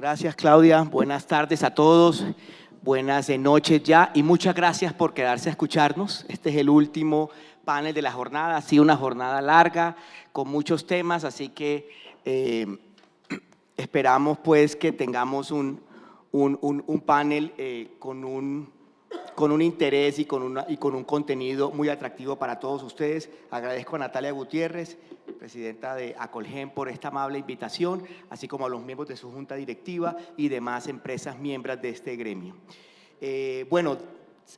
Gracias, Claudia. Buenas tardes a todos. Buenas noches ya y muchas gracias por quedarse a escucharnos. Este es el último panel de la jornada. Ha sido una jornada larga con muchos temas, así que esperamos pues que tengamos un panel con un interés y con un contenido muy atractivo para todos ustedes. Agradezco a Natalia Gutiérrez, presidenta de Acolgen, por esta amable invitación, así como a los miembros de su junta directiva y demás empresas miembros de este gremio. Bueno,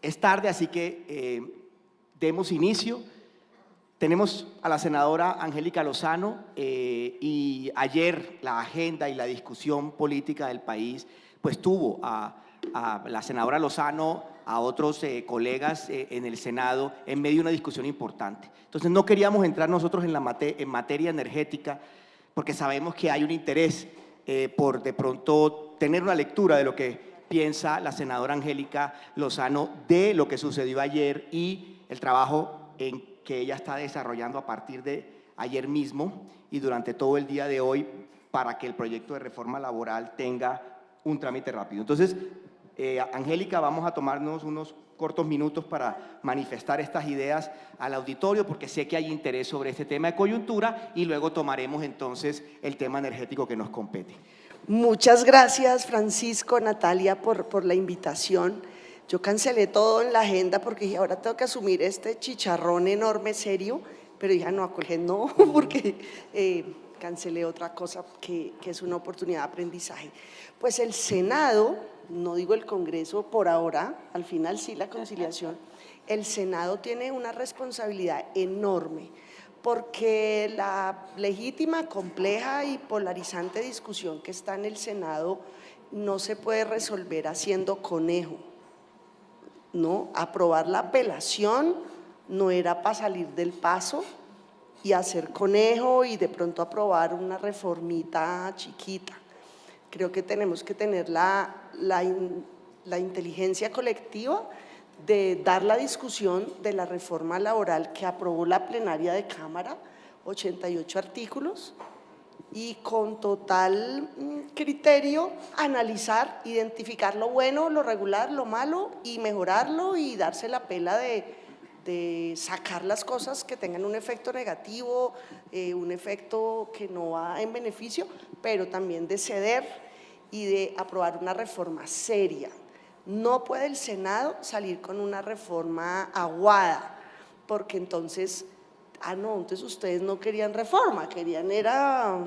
es tarde, así que demos inicio. Tenemos a la senadora Angélica Lozano y ayer la agenda y la discusión política del país pues tuvo a la senadora Lozano, a otros colegas en el Senado en medio de una discusión importante. Entonces no queríamos entrar nosotros en materia energética porque sabemos que hay un interés por de pronto tener una lectura de lo que piensa la senadora Angélica Lozano de lo que sucedió ayer y el trabajo que ella está desarrollando a partir de ayer mismo y durante todo el día de hoy para que el proyecto de reforma laboral tenga un trámite rápido. Entonces, Angélica, vamos a tomarnos unos cortos minutos para manifestar estas ideas al auditorio porque sé que hay interés sobre este tema de coyuntura y luego tomaremos entonces el tema energético que nos compete. Muchas gracias, Francisco, Natalia, por la invitación. Yo cancelé todo en la agenda porque dije, ahora tengo que asumir este chicharrón enorme, serio, pero dije, no, Acolgen no, porque cancelé otra cosa que es una oportunidad de aprendizaje. Pues el Senado, no digo el Congreso por ahora, al final sí la conciliación, el Senado tiene una responsabilidad enorme porque la legítima, compleja y polarizante discusión que está en el Senado no se puede resolver haciendo conejo, ¿no? Aprobar la apelación no era para salir del paso y hacer conejo y de pronto aprobar una reformita chiquita. Creo que tenemos que tener la inteligencia colectiva de dar la discusión de la reforma laboral que aprobó la plenaria de Cámara, 88 artículos, y con total criterio analizar, identificar lo bueno, lo regular, lo malo y mejorarlo y darse la pela de sacar las cosas que tengan un efecto negativo, un efecto que no va en beneficio, pero también de ceder y de aprobar una reforma seria. No puede el Senado salir con una reforma aguada, porque entonces, no, entonces ustedes no querían reforma, querían era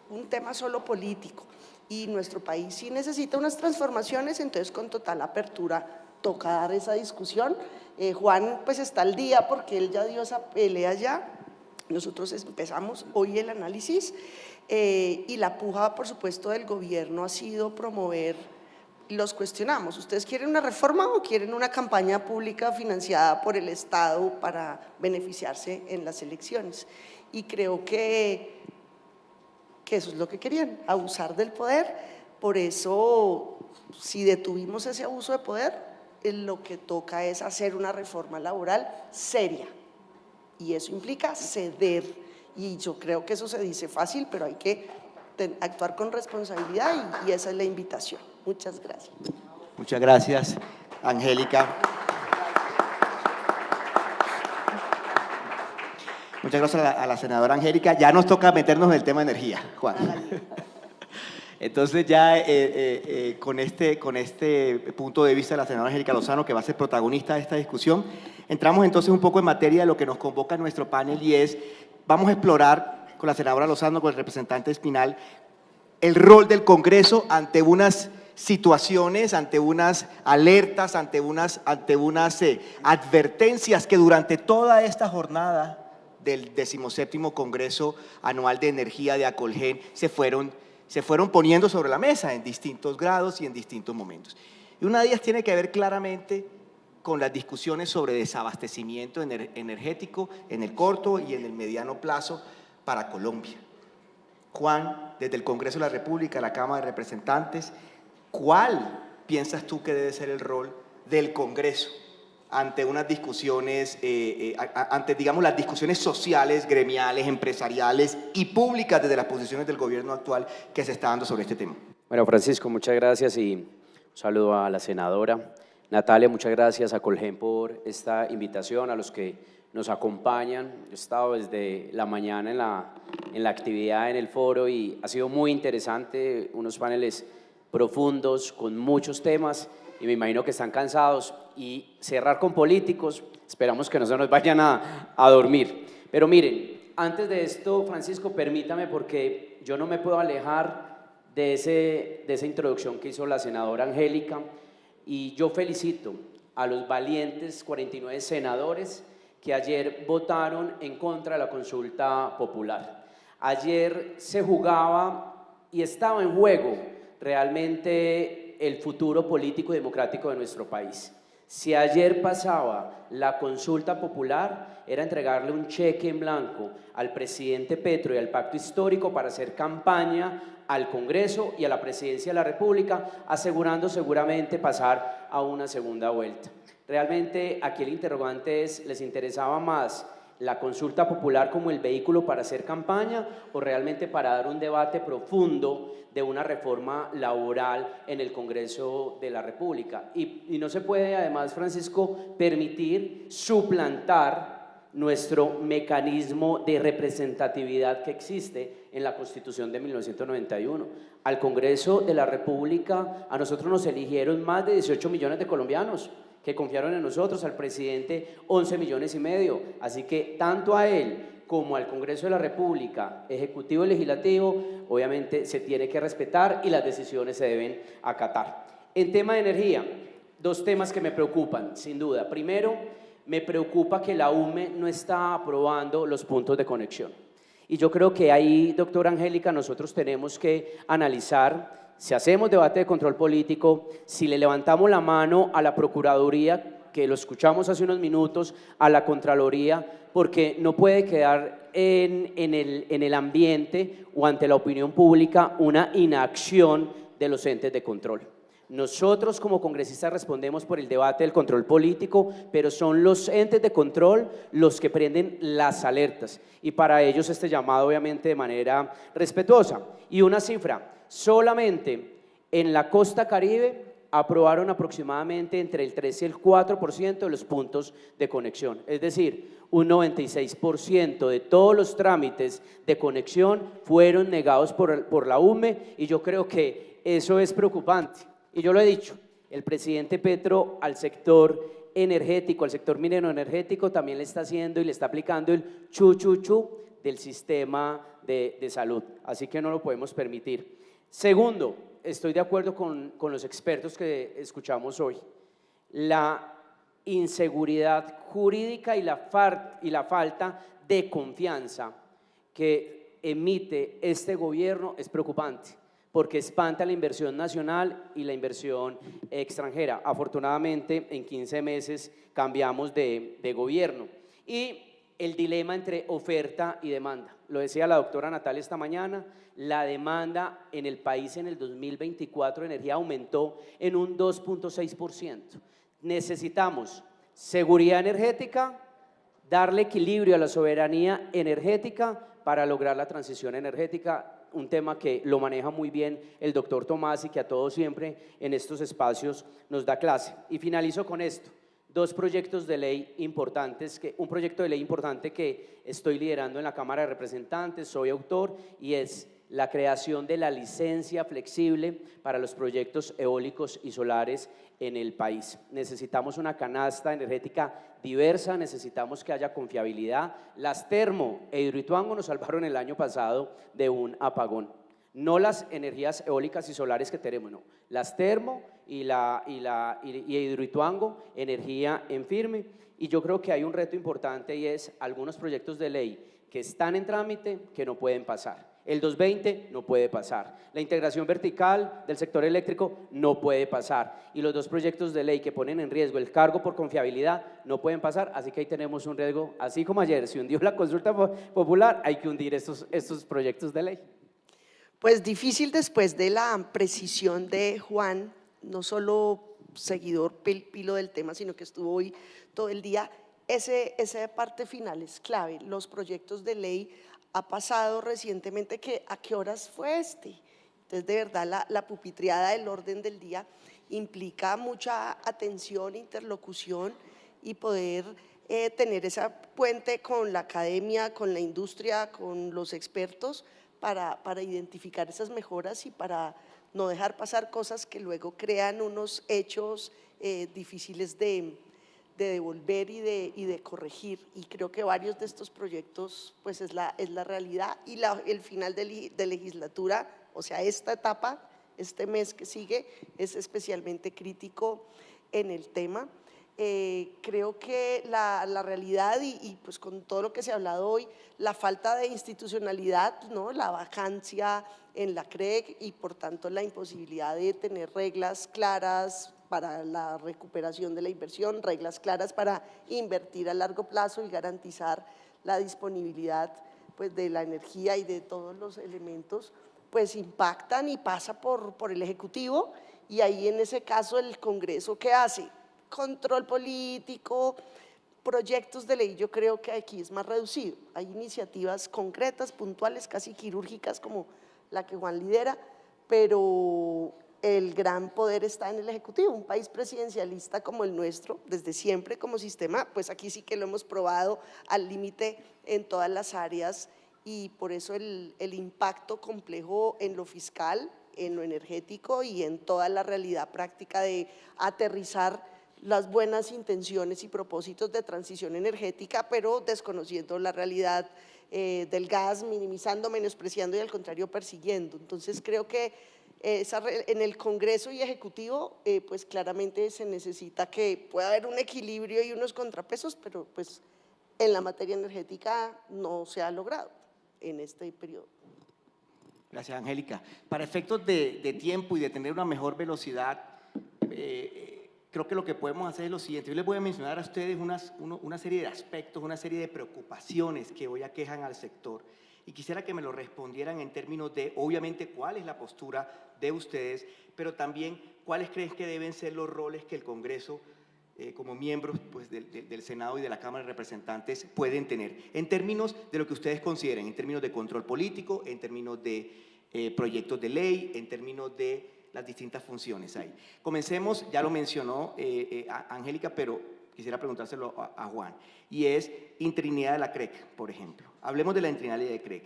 un tema solo político. Y nuestro país sí necesita unas transformaciones, entonces con total apertura toca dar esa discusión. Juan pues está al día porque él ya dio esa pelea ya, nosotros empezamos hoy el análisis y la puja por supuesto del gobierno ha sido promover, los cuestionamos, ¿ustedes quieren una reforma o quieren una campaña pública financiada por el Estado para beneficiarse en las elecciones? Y creo que eso es lo que querían, abusar del poder. Por eso, si detuvimos ese abuso de poder, lo que toca es hacer una reforma laboral seria y eso implica ceder y yo creo que eso se dice fácil, pero hay que actuar con responsabilidad y esa es la invitación. Muchas gracias. Muchas gracias, Angélica. Muchas gracias a la senadora Angélica. Ya nos toca meternos en el tema de energía, Juan. Entonces ya con este punto de vista de la senadora Angélica Lozano, que va a ser protagonista de esta discusión, entramos entonces un poco en materia de lo que nos convoca en nuestro panel y es, vamos a explorar con la senadora Lozano, con el representante Espinal, el rol del Congreso ante unas situaciones, ante unas alertas, ante unas advertencias que durante toda esta jornada del 17º Congreso Anual de Energía de Acolgen se fueron poniendo sobre la mesa en distintos grados y en distintos momentos. Y una de ellas tiene que ver claramente con las discusiones sobre desabastecimiento energético en el corto y en el mediano plazo para Colombia. Juan, desde el Congreso de la República, la Cámara de Representantes, ¿cuál piensas tú que debe ser el rol del Congreso ante unas discusiones, ante digamos las discusiones sociales, gremiales, empresariales y públicas desde las posiciones del gobierno actual que se está dando sobre este tema? Bueno, Francisco, muchas gracias y un saludo a la senadora. Natalia, muchas gracias a Colgen por esta invitación, a los que nos acompañan. He estado desde la mañana en la actividad en el foro y ha sido muy interesante, unos paneles profundos con muchos temas y me imagino que están cansados, y cerrar con políticos, esperamos que no se nos vayan a dormir. Pero miren, antes de esto, Francisco, permítame, porque yo no me puedo alejar de esa introducción que hizo la senadora Angélica, y yo felicito a los valientes 49 senadores que ayer votaron en contra de la consulta popular. Ayer se jugaba y estaba en juego realmente el futuro político y democrático de nuestro país. Si ayer pasaba la consulta popular, era entregarle un cheque en blanco al presidente Petro y al Pacto Histórico para hacer campaña al Congreso y a la Presidencia de la República, asegurando seguramente pasar a una segunda vuelta. Realmente aquí el interrogante es, ¿les interesaba más la consulta popular como el vehículo para hacer campaña o realmente para dar un debate profundo de una reforma laboral en el Congreso de la República? Y no se puede, además, Francisco, permitir suplantar nuestro mecanismo de representatividad que existe en la Constitución de 1991. Al Congreso de la República, a nosotros nos eligieron más de 18 millones de colombianos que confiaron en nosotros, al presidente 11,5 millones, así que tanto a él como al Congreso de la República, Ejecutivo y Legislativo, obviamente se tiene que respetar y las decisiones se deben acatar. En tema de energía, dos temas que me preocupan, sin duda. Primero, me preocupa que la UME no está aprobando los puntos de conexión. Y yo creo que ahí, doctora Angélica, nosotros tenemos que analizar si hacemos debate de control político, si le levantamos la mano a la Procuraduría, que lo escuchamos hace unos minutos, a la Contraloría, porque no puede quedar en el ambiente o ante la opinión pública una inacción de los entes de control. Nosotros como congresistas respondemos por el debate del control político, pero son los entes de control los que prenden las alertas, y para ellos este llamado obviamente de manera respetuosa. Y una cifra, solamente en la costa Caribe aprobaron aproximadamente entre el 3 y el 4% de los puntos de conexión, es decir, un 96% de todos los trámites de conexión fueron negados por la UME, y yo creo que eso es preocupante. Y yo lo he dicho, el presidente Petro al sector energético, al sector minero energético, también le está haciendo y le está aplicando el chu del sistema de salud, así que no lo podemos permitir. Segundo, estoy de acuerdo con los expertos que escuchamos hoy. La inseguridad jurídica y la falta de confianza que emite este gobierno es preocupante, porque espanta la inversión nacional y la inversión extranjera. Afortunadamente, en 15 meses cambiamos de gobierno. Y el dilema entre oferta y demanda. Lo decía la doctora Natalia esta mañana, la demanda en el país en el 2024 de energía aumentó en un 2,6%. Necesitamos seguridad energética, darle equilibrio a la soberanía energética para lograr la transición energética, un tema que lo maneja muy bien el doctor Tomás y que a todos siempre en estos espacios nos da clase. Y finalizo con esto, dos proyectos de ley importantes, un proyecto de ley importante que estoy liderando en la Cámara de Representantes, soy autor, y es la creación de la licencia flexible para los proyectos eólicos y solares en el país. Necesitamos una canasta energética diversa, necesitamos que haya confiabilidad. Las Termo e Hidroituango nos salvaron el año pasado de un apagón. No las energías eólicas y solares que tenemos, no. Las Termo y Hidroituango, energía en firme. Y yo creo que hay un reto importante, y es algunos proyectos de ley que están en trámite que no pueden pasar. El 220 no puede pasar, la integración vertical del sector eléctrico no puede pasar, y los dos proyectos de ley que ponen en riesgo el cargo por confiabilidad no pueden pasar, así que ahí tenemos un riesgo, así como ayer se hundió la consulta popular, hay que hundir estos proyectos de ley. Pues difícil después de la precisión de Juan, no solo seguidor pilo del tema, sino que estuvo hoy todo el día. Esa parte final es clave, los proyectos de ley. Ha pasado recientemente que ¿a qué horas fue este? Entonces, de verdad, la pupitriada del orden del día implica mucha atención, interlocución y poder tener esa puente con la academia, con la industria, con los expertos para identificar esas mejoras y para no dejar pasar cosas que luego crean unos hechos difíciles de devolver y de corregir. Y creo que varios de estos proyectos pues es la realidad y el final de legislatura, o sea, esta etapa, este mes que sigue, es especialmente crítico en el tema. Creo que la realidad y pues con todo lo que se ha hablado hoy, la falta de institucionalidad, ¿no? La vacancia en la CREC y por tanto la imposibilidad de tener reglas claras para la recuperación de la inversión, reglas claras para invertir a largo plazo y garantizar la disponibilidad pues, de la energía y de todos los elementos, pues impactan y pasa por el Ejecutivo y ahí en ese caso el Congreso, ¿qué hace? Control político, proyectos de ley, yo creo que aquí es más reducido. Hay iniciativas concretas, puntuales, casi quirúrgicas como la que Juan lidera, pero el gran poder está en el Ejecutivo. Un país presidencialista como el nuestro, desde siempre como sistema, pues aquí sí que lo hemos probado al límite en todas las áreas y por eso el impacto complejo en lo fiscal, en lo energético y en toda la realidad práctica de aterrizar las buenas intenciones y propósitos de transición energética, pero desconociendo la realidad del gas, minimizando, menospreciando y al contrario persiguiendo. Entonces creo que en el Congreso y Ejecutivo pues claramente se necesita que pueda haber un equilibrio y unos contrapesos, pero pues en la materia energética no se ha logrado en este periodo. Gracias, Angélica. Para efectos de tiempo y de tener una mejor velocidad, creo que lo que podemos hacer es lo siguiente. Yo les voy a mencionar a ustedes una serie de aspectos, una serie de preocupaciones que hoy aquejan al sector y quisiera que me lo respondieran en términos de, obviamente, cuál es la postura de ustedes, pero también cuáles creen que deben ser los roles que el Congreso, como miembros pues, del Senado y de la Cámara de Representantes, pueden tener, en términos de lo que ustedes consideren, en términos de control político, en términos de proyectos de ley, en términos de las distintas funciones ahí. Comencemos, ya lo mencionó Angélica, pero quisiera preguntárselo a Juan, y es interinidad de la CREC, por ejemplo. Hablemos de la interinidad de CREC.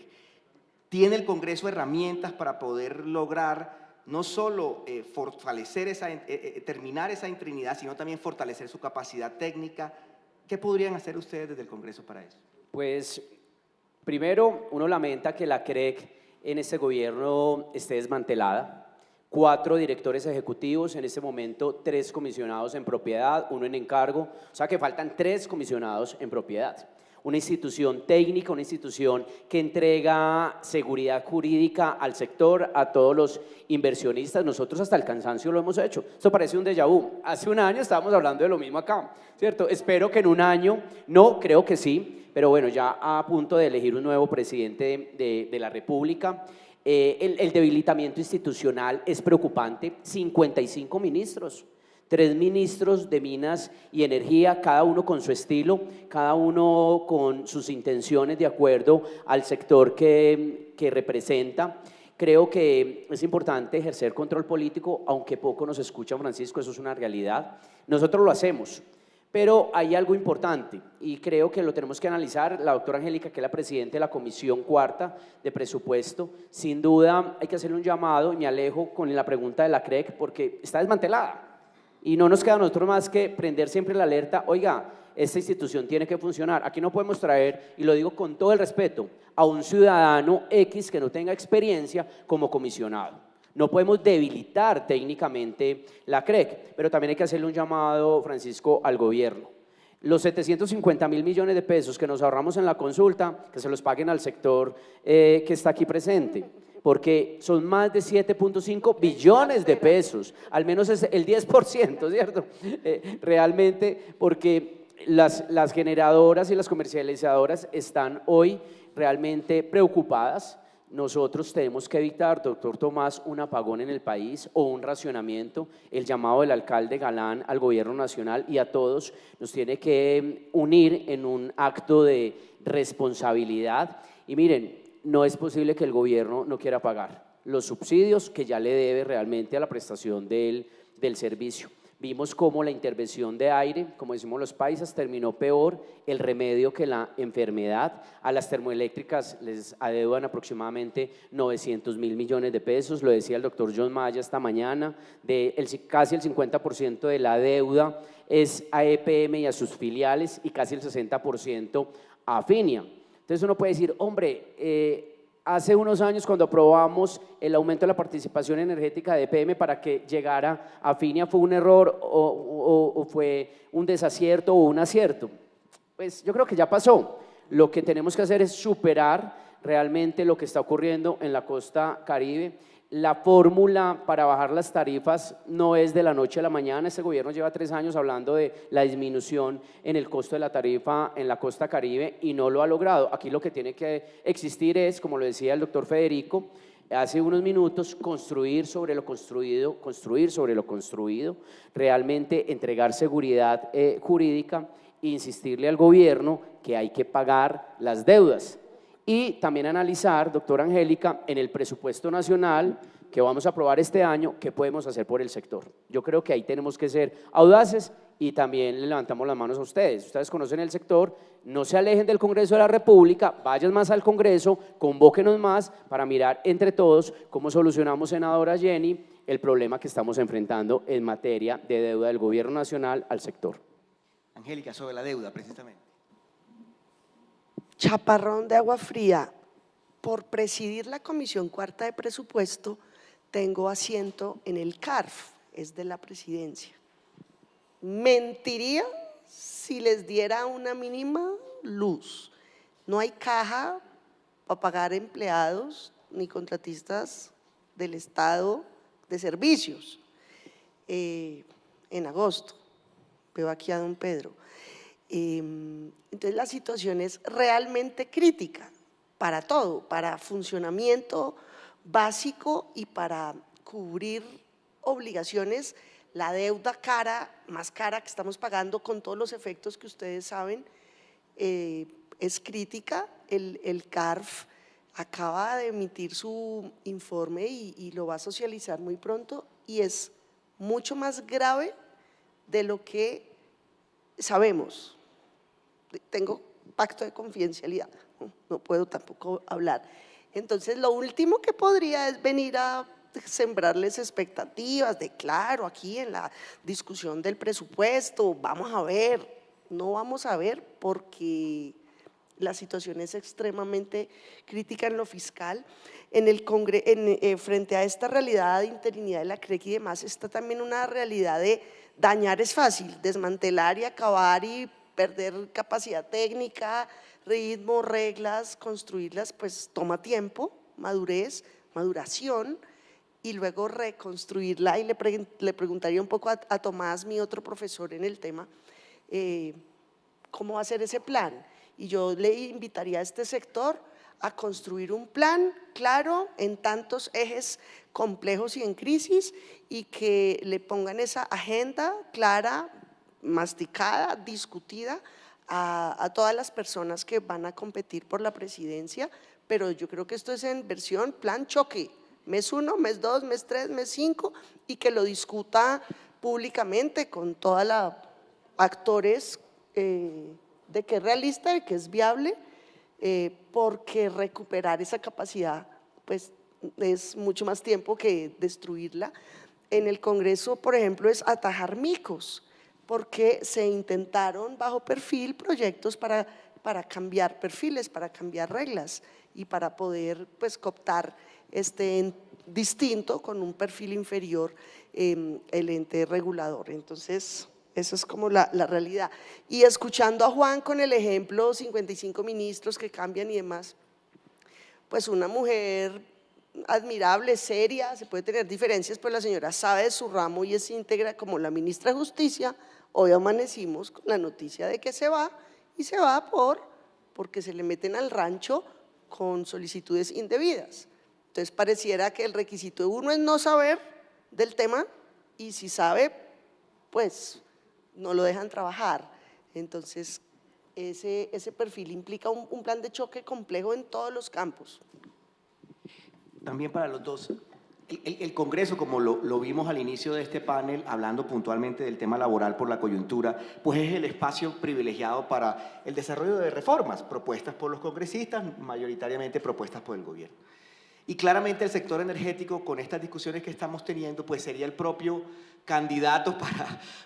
¿Tiene el Congreso herramientas para poder lograr no solo fortalecer terminar esa interinidad, sino también fortalecer su capacidad técnica? ¿Qué podrían hacer ustedes desde el Congreso para eso? Pues, primero, uno lamenta que la CREC en este gobierno esté desmantelada. 4 directores ejecutivos, en este momento 3 comisionados en propiedad, 1 en encargo, o sea que faltan 3 comisionados en propiedad. Una institución técnica, una institución que entrega seguridad jurídica al sector, a todos los inversionistas. Nosotros hasta el cansancio lo hemos hecho. Esto parece un déjà vu. Hace un año estábamos hablando de lo mismo acá, ¿cierto? Espero que en un año, no, creo que sí, pero bueno, ya a punto de elegir un nuevo presidente de la República. El debilitamiento institucional es preocupante, 55 ministros, 3 ministros de Minas y Energía, cada uno con su estilo, cada uno con sus intenciones de acuerdo al sector que representa. Creo que es importante ejercer control político, aunque poco nos escucha Francisco, eso es una realidad. Nosotros lo hacemos. Pero hay algo importante y creo que lo tenemos que analizar. La doctora Angélica, que es la presidenta de la Comisión Cuarta de Presupuesto, sin duda hay que hacerle un llamado y me alejo con la pregunta de la CREC porque está desmantelada y no nos queda a nosotros más que prender siempre la alerta. Oiga, esta institución tiene que funcionar. Aquí no podemos traer, y lo digo con todo el respeto, a un ciudadano X que no tenga experiencia como comisionado. No podemos debilitar técnicamente la CREC, pero también hay que hacerle un llamado, Francisco, al gobierno. Los 750.000 millones de pesos que nos ahorramos en la consulta, que se los paguen al sector que está aquí presente, porque son más de 7.5 billones de pesos, al menos es el 10%, ¿cierto? Realmente, porque las generadoras y las comercializadoras están hoy realmente preocupadas. Nosotros tenemos que evitar, doctor Tomás, un apagón en el país o un racionamiento. El llamado del alcalde Galán al gobierno nacional y a todos nos tiene que unir en un acto de responsabilidad. Y miren, no es posible que el gobierno no quiera pagar. los subsidios que ya le debe realmente a la prestación del servicio. Vimos cómo la intervención de aire, como decimos los paisas, terminó peor el remedio que la enfermedad. A las termoeléctricas les adeudan aproximadamente 900.000 millones de pesos, lo decía el doctor John Maya esta mañana, casi el 50% de la deuda es a EPM y a sus filiales y casi el 60% a Finia. Entonces uno puede decir, hombre, hace unos años cuando aprobamos el aumento de la participación energética de EPM para que llegara a Finia, ¿fue un error o fue un desacierto o un acierto? Pues yo creo que ya pasó. Lo que tenemos que hacer es superar realmente lo que está ocurriendo en la costa Caribe. La fórmula para bajar las tarifas no es de la noche a la mañana. Este gobierno lleva 3 años hablando de la disminución en el costo de la tarifa en la costa Caribe y no lo ha logrado. Aquí lo que tiene que existir es, como lo decía el doctor Federico hace unos minutos, construir sobre lo construido, realmente entregar seguridad jurídica e insistirle al gobierno que hay que pagar las deudas. Y también analizar, doctora Angélica, en el presupuesto nacional que vamos a aprobar este año, qué podemos hacer por el sector. Yo creo que ahí tenemos que ser audaces y también le levantamos las manos a ustedes. Ustedes conocen el sector, no se alejen del Congreso de la República, vayan más al Congreso, convóquenos más para mirar entre todos cómo solucionamos, senadora Jenny, el problema que estamos enfrentando en materia de deuda del Gobierno Nacional al sector. Angélica, sobre la deuda, precisamente. Chaparrón de agua fría. Por presidir la Comisión Cuarta de Presupuesto, tengo asiento en el CARF, es de la presidencia. Mentiría si les diera una mínima luz. No hay caja para pagar empleados ni contratistas del Estado de servicios. En agosto, veo aquí a don Pedro. Entonces la situación es realmente crítica para todo, para funcionamiento básico y para cubrir obligaciones. La deuda más cara que estamos pagando con todos los efectos que ustedes saben, es crítica. El CARF acaba de emitir su informe y lo va a socializar muy pronto y es mucho más grave de lo que sabemos. Tengo pacto de confidencialidad, no puedo tampoco hablar. Entonces, lo último que podría es venir a sembrarles expectativas de claro, aquí en la discusión del presupuesto, vamos a ver, no vamos a ver porque la situación es extremadamente crítica en lo fiscal. Frente a esta realidad de interinidad de la CREC y demás, está también una realidad de dañar es fácil, desmantelar y acabar y perder capacidad técnica, ritmo, reglas, construirlas, pues toma tiempo, maduración, y luego reconstruirla. Y le preguntaría un poco a Tomás, mi otro profesor en el tema, cómo va a ser ese plan. Y yo le invitaría a este sector a construir un plan claro en tantos ejes complejos y en crisis y que le pongan esa agenda clara, masticada, discutida a todas las personas que van a competir por la presidencia, pero yo creo que esto es en versión plan choque, mes 1, mes 2, mes 3, mes 5 y que lo discuta públicamente con todos los actores de que es realista, de que es viable, porque recuperar esa capacidad pues es mucho más tiempo que destruirla. En el Congreso, por ejemplo, es atajar micos, porque se intentaron bajo perfil proyectos para cambiar perfiles, para cambiar reglas y para poder pues cooptar distinto con un perfil inferior el ente regulador. Entonces, eso es como la realidad. Y escuchando a Juan con el ejemplo, 55 ministros que cambian y demás, pues una mujer admirable, seria, se puede tener diferencias, pero la señora sabe de su ramo y es íntegra como la ministra de Justicia. Hoy amanecimos con la noticia de que se va y se va porque se le meten al rancho con solicitudes indebidas. Entonces pareciera que el requisito de uno es no saber del tema y si sabe, pues no lo dejan trabajar. Entonces ese perfil implica un plan de choque complejo en todos los campos. también para los dos. El Congreso, como lo vimos al inicio de este panel, hablando puntualmente del tema laboral por la coyuntura, pues es el espacio privilegiado para el desarrollo de reformas propuestas por los congresistas, mayoritariamente propuestas por el gobierno. Y claramente el sector energético, con estas discusiones que estamos teniendo, pues sería el propio candidato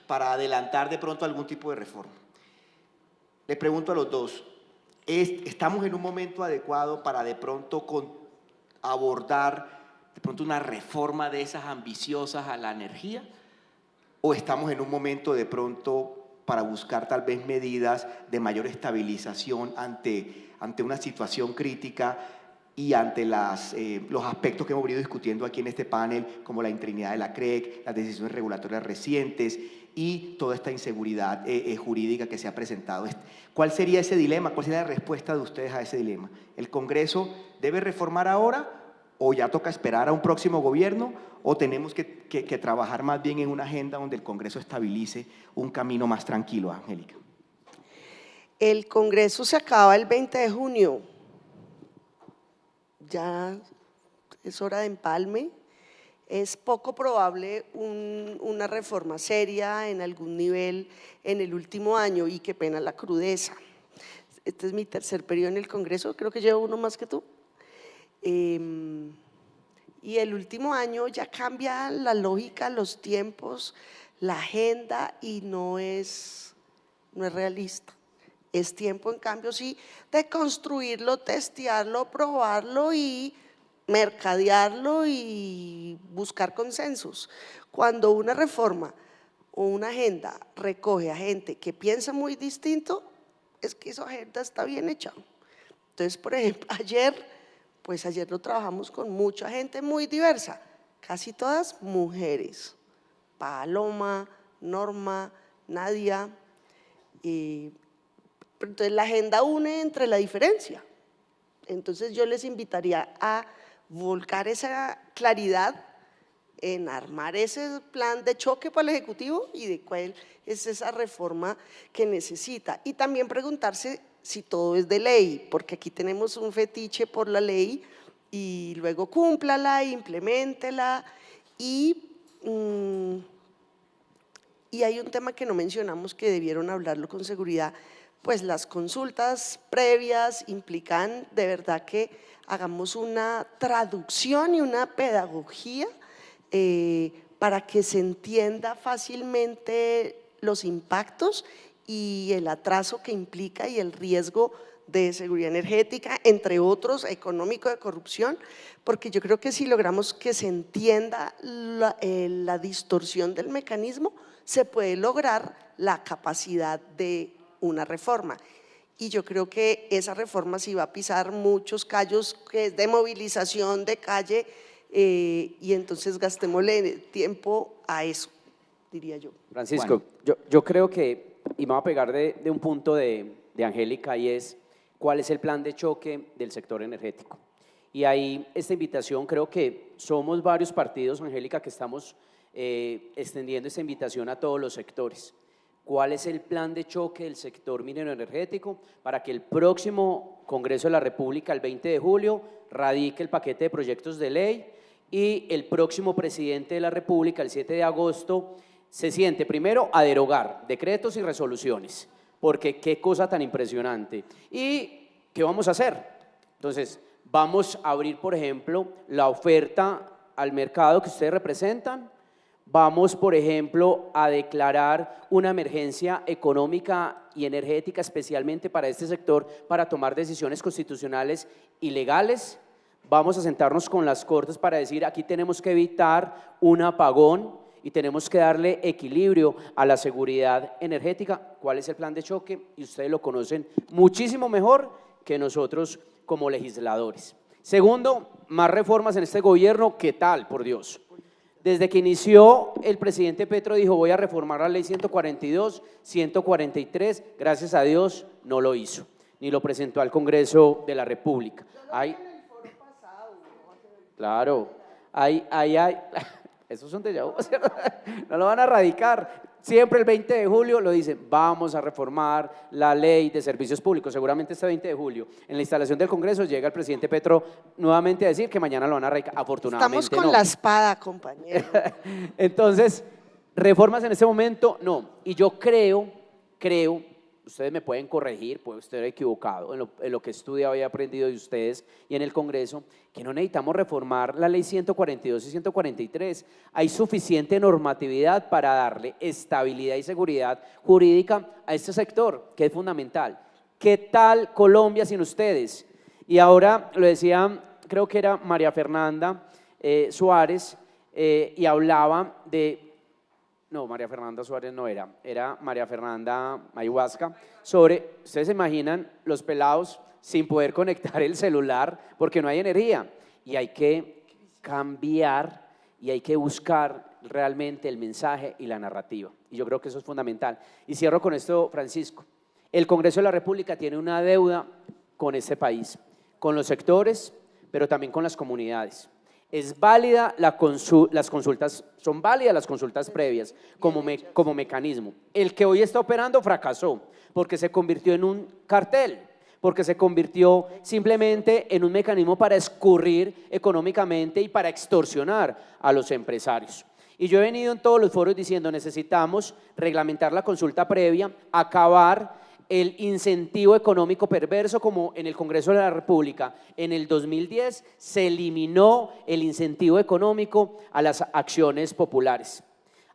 para adelantar de pronto algún tipo de reforma. Les pregunto a los dos, ¿estamos en un momento adecuado para de pronto abordar de pronto una reforma de esas ambiciosas a la energía? ¿O estamos en un momento de pronto para buscar tal vez medidas de mayor estabilización ante una situación crítica y ante los aspectos que hemos venido discutiendo aquí en este panel, como la interinidad de la CREC, las decisiones regulatorias recientes y toda esta inseguridad jurídica que se ha presentado? ¿Cuál sería ese dilema? ¿Cuál sería la respuesta de ustedes a ese dilema? ¿El Congreso debe reformar ahora o ya toca esperar a un próximo gobierno, o tenemos que trabajar más bien en una agenda donde el Congreso estabilice un camino más tranquilo, Angélica? El Congreso se acaba el 20 de junio. Ya es hora de empalme. Es poco probable una reforma seria en algún nivel en el último año, y qué pena la crudeza. Este es mi tercer periodo en el Congreso, creo que llevo uno más que tú. Y el último año ya cambia la lógica, los tiempos, la agenda, y no es realista. Es tiempo, en cambio, sí, de construirlo, testearlo, probarlo y mercadearlo y buscar consensos. Cuando una reforma o una agenda recoge a gente que piensa muy distinto, es que esa agenda está bien hecha. Entonces, por ejemplo, ayer lo trabajamos con mucha gente muy diversa, casi todas mujeres. Paloma, Norma, Nadia. Pero entonces la agenda une entre la diferencia. Entonces yo les invitaría a volcar esa claridad en armar ese plan de choque para el Ejecutivo y de cuál es esa reforma que necesita. Y también preguntarse si todo es de ley, porque aquí tenemos un fetiche por la ley, y luego cúmplala, impleméntela. Y hay un tema que no mencionamos, que debieron hablarlo con seguridad, pues las consultas previas implican de verdad que hagamos una traducción y una pedagogía para que se entienda fácilmente los impactos y el atraso que implica y el riesgo de seguridad energética, entre otros, económico, de corrupción, porque yo creo que si logramos que se entienda la distorsión del mecanismo, se puede lograr la capacidad de una reforma. Y yo creo que esa reforma sí va a pisar muchos callos, que es de movilización de calle, y entonces gastémosle tiempo a eso, diría yo. Francisco, yo creo que, y me voy a pegar de un punto de Angélica, y es cuál es el plan de choque del sector energético. Y ahí esta invitación, creo que somos varios partidos, Angélica, que estamos extendiendo esta invitación a todos los sectores. ¿Cuál es el plan de choque del sector minero energético para que el próximo Congreso de la República, el 20 de julio, radique el paquete de proyectos de ley y el próximo presidente de la República, el 7 de agosto, se siente primero a derogar decretos y resoluciones? Porque qué cosa tan impresionante. ¿Y qué vamos a hacer? Entonces, vamos a abrir, por ejemplo, la oferta al mercado que ustedes representan. Vamos, por ejemplo, a declarar una emergencia económica y energética especialmente para este sector, para tomar decisiones constitucionales y legales. Vamos a sentarnos con las Cortes para decir, aquí tenemos que evitar un apagón y tenemos que darle equilibrio a la seguridad energética. ¿Cuál es el plan de choque? Y ustedes lo conocen muchísimo mejor que nosotros como legisladores. Segundo, más reformas en este gobierno. ¿Qué tal, por Dios? Desde que inició, el presidente Petro dijo, voy a reformar la ley 142, 143, gracias a Dios no lo hizo, ni lo presentó al Congreso de la República. Claro, esos son de ya, no lo van a radicar. siempre el 20 de julio lo dicen, vamos a reformar la ley de servicios públicos. Seguramente este 20 de julio, en la instalación del Congreso, llega el presidente Petro nuevamente a decir que mañana lo van a radicar. Afortunadamente Estamos con no. la espada, compañero. Entonces, reformas en este momento, no. Y yo creo, ustedes me pueden corregir, puedo estar equivocado en lo que he estudiado y he aprendido de ustedes y en el Congreso, que no necesitamos reformar la ley 142 y 143. Hay suficiente normatividad para darle estabilidad y seguridad jurídica a este sector, que es fundamental. ¿Qué tal Colombia sin ustedes? Y ahora lo decía, creo que era María Fernanda Suárez, y hablaba de... No, María Fernanda Suárez no era María Fernanda Mayhuasca, sobre, ustedes se imaginan los pelados sin poder conectar el celular porque no hay energía, y hay que cambiar y hay que buscar realmente el mensaje y la narrativa, y yo creo que eso es fundamental. Y cierro con esto, Francisco, el Congreso de la República tiene una deuda con este país, con los sectores, pero también con las comunidades. Es válida las consultas, son válidas las consultas previas como mecanismo. El que hoy está operando fracasó porque se convirtió en un cartel, porque se convirtió simplemente en un mecanismo para escurrir económicamente y para extorsionar a los empresarios. Y yo he venido en todos los foros diciendo, necesitamos reglamentar la consulta previa, acabar el incentivo económico perverso, como en el Congreso de la República en el 2010 se eliminó el incentivo económico a las acciones populares.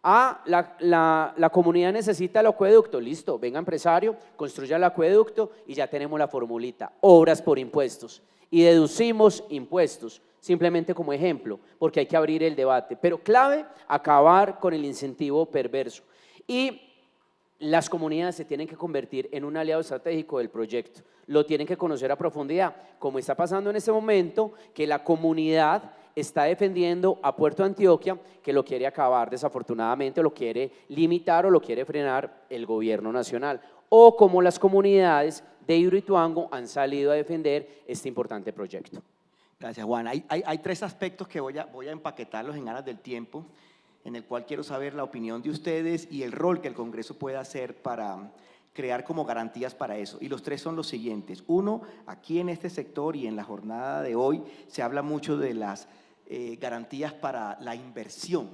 La comunidad necesita el acueducto, listo, venga empresario, construya el acueducto y ya tenemos la formulita, obras por impuestos, y deducimos impuestos, simplemente como ejemplo, porque hay que abrir el debate, pero clave, acabar con el incentivo perverso. Y las comunidades se tienen que convertir en un aliado estratégico del proyecto, lo tienen que conocer a profundidad, como está pasando en este momento, que la comunidad está defendiendo a Puerto Antioquia, que lo quiere acabar desafortunadamente, lo quiere limitar o lo quiere frenar el gobierno nacional, o como las comunidades de Hidroituango han salido a defender este importante proyecto. Gracias, Juan. Hay tres aspectos que voy a empaquetarlos en aras del tiempo, en el cual quiero saber la opinión de ustedes y el rol que el Congreso puede hacer para crear como garantías para eso. Y los tres son los siguientes. Uno, aquí en este sector y en la jornada de hoy se habla mucho de las garantías para la inversión,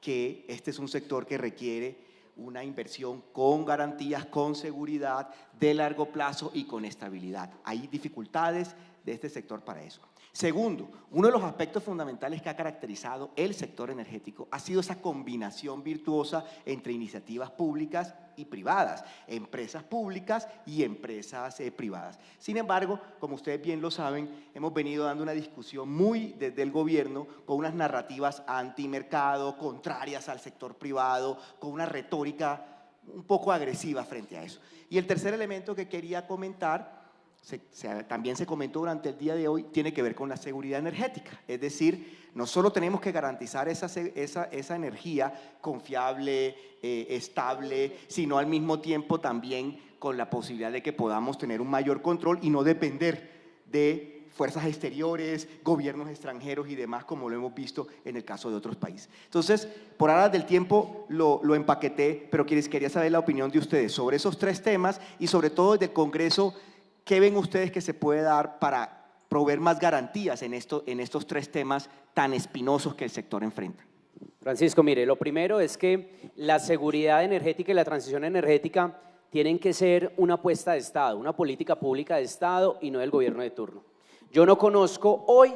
que este es un sector que requiere una inversión con garantías, con seguridad, de largo plazo y con estabilidad. Hay dificultades de este sector para eso. Segundo, uno de los aspectos fundamentales que ha caracterizado el sector energético ha sido esa combinación virtuosa entre iniciativas públicas y privadas, empresas públicas y empresas privadas. Sin embargo, como ustedes bien lo saben, hemos venido dando una discusión muy desde el gobierno con unas narrativas antimercado, contrarias al sector privado, con una retórica un poco agresiva frente a eso. Y el tercer elemento que quería comentar, también se comentó durante el día de hoy, tiene que ver con la seguridad energética. Es decir, no solo tenemos que garantizar esa energía confiable, estable, sino al mismo tiempo también con la posibilidad de que podamos tener un mayor control y no depender de fuerzas exteriores, gobiernos extranjeros y demás, como lo hemos visto en el caso de otros países. Entonces, por aras del tiempo lo empaqueté, pero quería saber la opinión de ustedes sobre esos tres temas y sobre todo desde el Congreso. ¿Qué ven ustedes que se puede dar para proveer más garantías en estos tres temas tan espinosos que el sector enfrenta? Francisco, mire, lo primero es que la seguridad energética y la transición energética tienen que ser una apuesta de Estado, una política pública de Estado y no del gobierno de turno. Yo no conozco hoy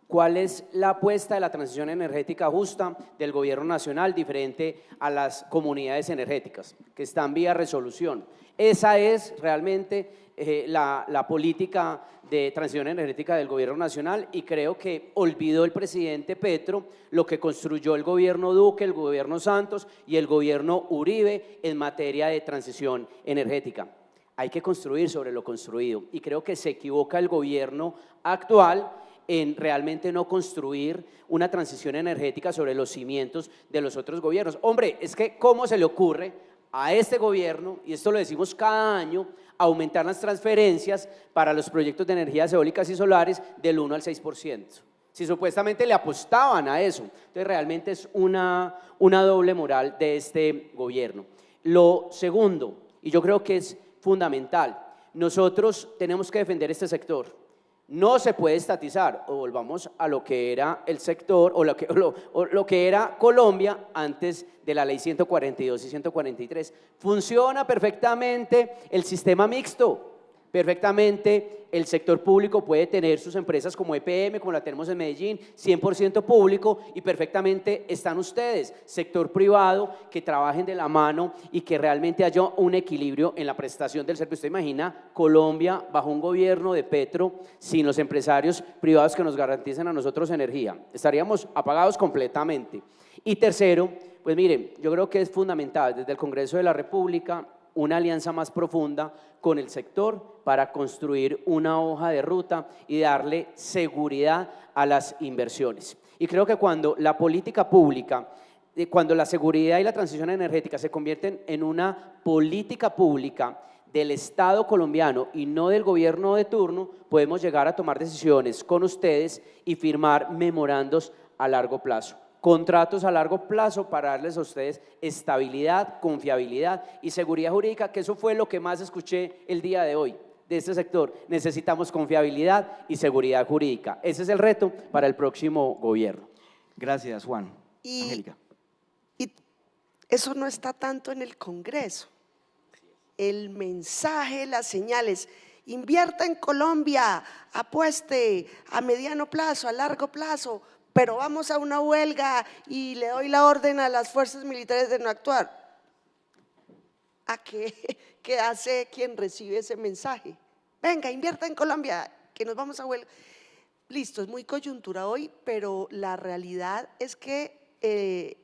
cuál es la apuesta de la transición energética justa del gobierno nacional diferente a las comunidades energéticas, que están vía resolución. Esa es realmente la política de transición energética del gobierno nacional, y creo que olvidó el presidente Petro lo que construyó el gobierno Duque, el gobierno Santos y el gobierno Uribe en materia de transición energética. Hay que construir sobre lo construido, y creo que se equivoca el gobierno actual en realmente no construir una transición energética sobre los cimientos de los otros gobiernos. Hombre, es que ¿cómo se le ocurre a este gobierno, y esto lo decimos cada año, aumentar las transferencias para los proyectos de energías eólicas y solares del 1 al 6%? Si supuestamente le apostaban a eso. Entonces realmente es una doble moral de este gobierno. Lo segundo, y yo creo que es fundamental, nosotros tenemos que defender este sector. No se puede estatizar, o volvamos a lo que era el sector, o lo que era Colombia antes de la ley 142 y 143. Funciona perfectamente el sistema mixto, perfectamente el sector público puede tener sus empresas como EPM, como la tenemos en Medellín, 100% público, y perfectamente están ustedes, sector privado, que trabajen de la mano y que realmente haya un equilibrio en la prestación del servicio. Usted imagina Colombia bajo un gobierno de Petro sin los empresarios privados que nos garanticen a nosotros energía. Estaríamos apagados completamente. Y tercero, pues miren, yo creo que es fundamental desde el Congreso de la República una alianza más profunda con el sector para construir una hoja de ruta y darle seguridad a las inversiones. Y creo que cuando la política pública, cuando la seguridad y la transición energética se convierten en una política pública del Estado colombiano y no del gobierno de turno, podemos llegar a tomar decisiones con ustedes y firmar memorandos a largo plazo. Contratos a largo plazo para darles a ustedes estabilidad, confiabilidad y seguridad jurídica, que eso fue lo que más escuché el día de hoy de este sector. Necesitamos confiabilidad y seguridad jurídica. Ese es el reto para el próximo gobierno. Gracias, Juan. Angélica. Y eso no está tanto en el Congreso. El mensaje, las señales, invierta en Colombia, apueste a mediano plazo, a largo plazo, pero vamos a una huelga y le doy la orden a las fuerzas militares de no actuar. ¿A qué hace quien recibe ese mensaje? Venga, invierta en Colombia, que nos vamos a huelga. Listo, es muy coyuntura hoy, pero la realidad es que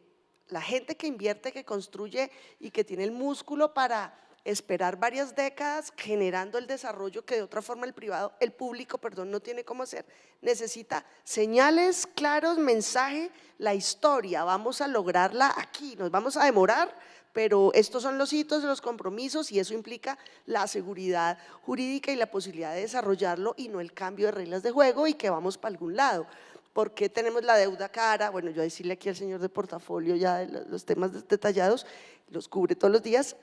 la gente que invierte, que construye y que tiene el músculo para esperar varias décadas generando el desarrollo que de otra forma el público, no tiene cómo hacer. Necesita señales, claros, mensaje, la historia, vamos a lograrla aquí, nos vamos a demorar, pero estos son los hitos de los compromisos y eso implica la seguridad jurídica y la posibilidad de desarrollarlo y no el cambio de reglas de juego y que vamos para algún lado. ¿Por qué tenemos la deuda cara? Bueno, yo decirle aquí al señor de portafolio ya los temas detallados, los cubre todos los días,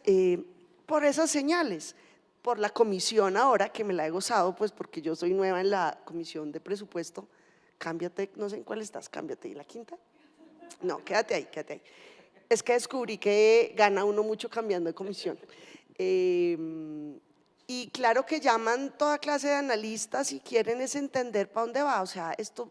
por esas señales, por la comisión ahora que me la he gozado, pues porque yo soy nueva en la comisión de presupuesto. Cámbiate, no sé en cuál estás, cámbiate. ¿Y la quinta? No, quédate ahí, quédate ahí. Es que descubrí que gana uno mucho cambiando de comisión. Y claro que llaman toda clase de analistas y quieren es entender para dónde va, o sea, esto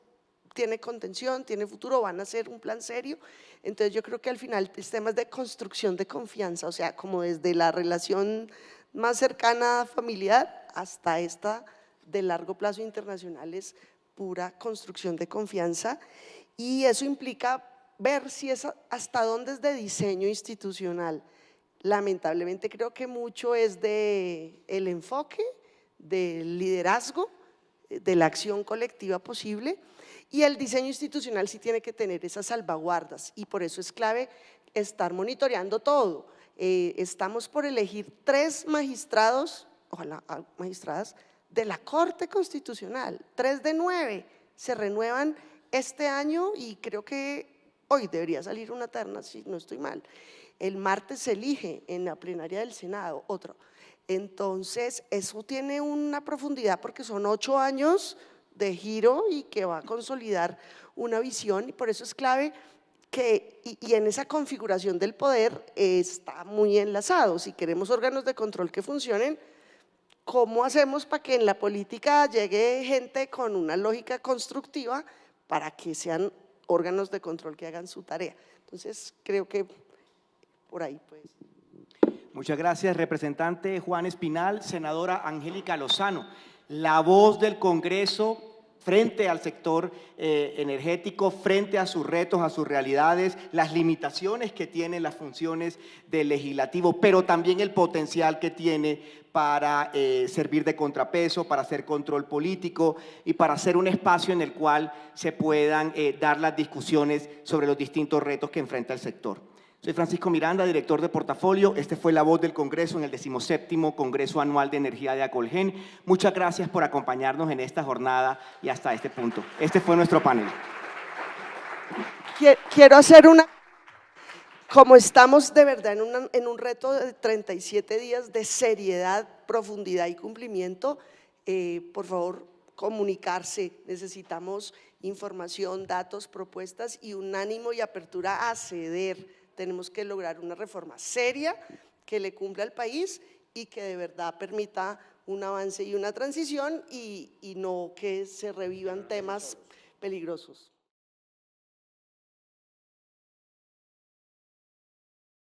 tiene contención, tiene futuro, van a hacer un plan serio. Entonces yo creo que al final es temas de construcción de confianza, o sea, como desde la relación más cercana familiar hasta esta de largo plazo internacional es pura construcción de confianza y eso implica ver si es hasta dónde es de diseño institucional. Lamentablemente creo que mucho es de el enfoque, del liderazgo, de la acción colectiva posible. Y el diseño institucional sí tiene que tener esas salvaguardas y por eso es clave estar monitoreando todo. Estamos por elegir 3 magistrados, ojalá magistradas, de la Corte Constitucional, 3 de 9 se renuevan este año y creo que hoy debería salir una terna, si no estoy mal. El martes se elige en la plenaria del Senado otro. Entonces eso tiene una profundidad porque son 8 años de giro y que va a consolidar una visión y por eso es clave que, y en esa configuración del poder está muy enlazado. Si queremos órganos de control que funcionen, ¿cómo hacemos para que en la política llegue gente con una lógica constructiva para que sean órganos de control que hagan su tarea? Entonces creo que por ahí pues. Muchas gracias, representante Juan Espinal. Senadora Angélica Lozano, la voz del Congreso frente al sector energético, frente a sus retos, a sus realidades, las limitaciones que tienen las funciones del legislativo, pero también el potencial que tiene para servir de contrapeso, para hacer control político y para hacer un espacio en el cual se puedan dar las discusiones sobre los distintos retos que enfrenta el sector. Soy Francisco Miranda, director de portafolio. Este fue La Voz del Congreso en el 17º Congreso Anual de Energía de Acolgen. Muchas gracias por acompañarnos en esta jornada y hasta este punto. Este fue nuestro panel. Quiero hacer una… Como estamos de verdad en un reto de 37 días de seriedad, profundidad y cumplimiento, por favor, comunicarse. Necesitamos información, datos, propuestas y un ánimo y apertura a ceder. Tenemos que lograr una reforma seria que le cumpla al país y que de verdad permita un avance y una transición y no que se revivan temas peligrosos.